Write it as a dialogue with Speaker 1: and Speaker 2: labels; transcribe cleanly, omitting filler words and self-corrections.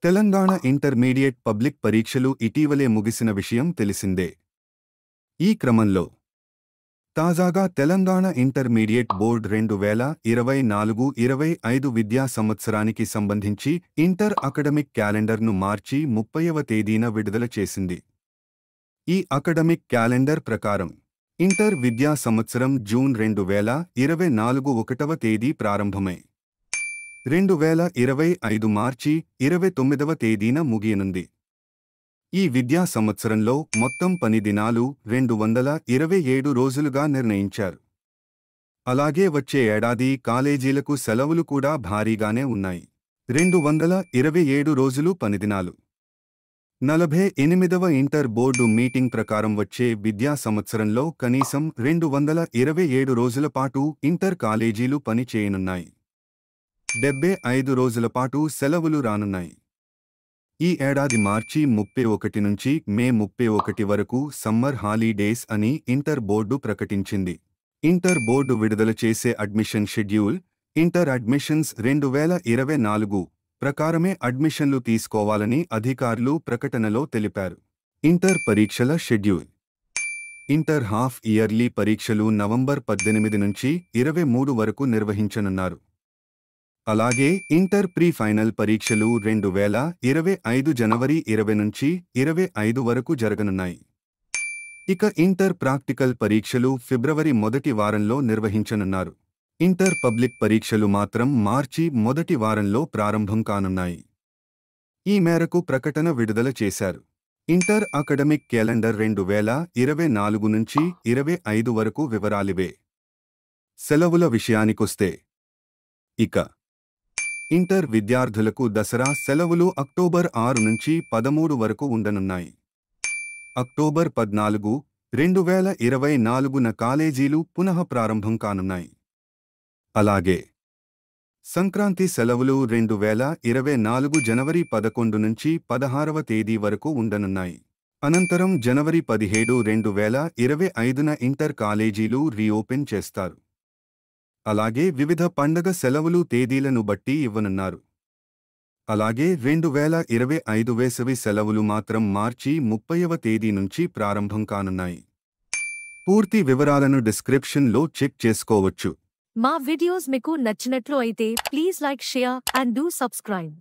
Speaker 1: Telangana intermediate public పరీక్షలు ఇటీవలే ముగిసిన విషయం తెలిసిందే. ఈ క్రమంలో తాజాగా తెలంగాణ ఇంటర్మీడియట్ బోర్డ్ 2024-25 విద్యా సంవత్సరానికి సంబంధించి ఇంటర్ అకడమిక్ క్యాలెండర్ను మార్చి 30వ తేదీన విడుదల చేసింది. ఈ అకడమిక్ క్యాలెండర్ ప్రకారం ఇంటర్ విద్యా సంవత్సరం జూన్ 2024 1వ తేదీ ప్రారంభమై 2025 మార్చి 29వ తేదీన ముగియనుంది. ఈ విద్యా సంవత్సరంలో మొత్తం పని దినాలు 227 రోజులుగా నిర్ణయించారు. అలాగే వచ్చే ఏడాది కాలేజీలకు సెలవులు కూడా భారీగానే ఉన్నాయి. 227 రోజులు పనిదినాలు. 48వ ఇంటర్ బోర్డు మీటింగ్ ప్రకారం వచ్చే విద్యా సంవత్సరంలో కనీసం 227 రోజుల పాటు ఇంటర్ కాలేజీలు పని చేయనున్నాయి. 75 రోజుల పాటు సెలవులు రానున్నాయి. ఈ ఏడాది మార్చి 31 నుంచి మే 31 వరకు సమ్మర్ హాలిడేస్ అని ఇంటర్ బోర్డు ప్రకటించింది. ఇంటర్ బోర్డు విడుదల చేసే అడ్మిషన్ షెడ్యూల్ ఇంటర్ అడ్మిషన్స్ 2024 ప్రకారమే అడ్మిషన్లు తీసుకోవాలని అధికారులు ప్రకటనలో తెలిపారు. ఇంటర్ పరీక్షల షెడ్యూల్ ఇంటర్ హాఫ్ ఇయర్లీ పరీక్షలు నవంబర్ 18 నుంచి 23 వరకు నిర్వహించనున్నారు. అలాగే ఇంటర్ ప్రీ ఫైనల్ పరీక్షలు 2025 జనవరి 20 నుంచి 25 వరకు జరగనున్నాయి. ఇక ఇంటర్ ప్రాక్టికల్ పరీక్షలు ఫిబ్రవరి మొదటి వారంలో నిర్వహించనున్నారు. ఇంటర్ పబ్లిక్ పరీక్షలు మాత్రం మార్చి మొదటి వారంలో ప్రారంభం కానున్నాయి. ఈ మేరకు ప్రకటన విడుదల చేశారు. ఇంటర్ అకడమిక్ క్యాలెండర్ 2024 నుంచి 25 వరకు వివరాలివే. సెలవుల విషయానికొస్తే ఇక ఇంటర్ విద్యార్థులకు దసరా సెలవులు అక్టోబర్ 6 నుంచి 13 వరకు ఉండనున్నాయి. అక్టోబర్ 14, 2024న కాలేజీలు పునః ప్రారంభం కానున్నాయి. అలాగే సంక్రాంతి సెలవులు 2024 జనవరి 11 నుంచి 16వ తేదీ వరకు ఉండనున్నాయి. అనంతరం జనవరి 17, 2025న ఇంటర్ కాలేజీలు రీఓపెన్ చేస్తారు. అలాగే వివిధ పండగ సెలవులు తేదీలను బట్టి ఇవ్వనున్నారు. అలాగే 2025 వేసవి సెలవులు మాత్రం మార్చి 30వ తేదీ నుంచి ప్రారంభం కానున్నాయి. పూర్తి వివరాలను డిస్క్రిప్షన్లో చెక్ చేసుకోవచ్చు.
Speaker 2: మా వీడియోస్ మీకు నచ్చినట్లు అయితే please like, share and do subscribe.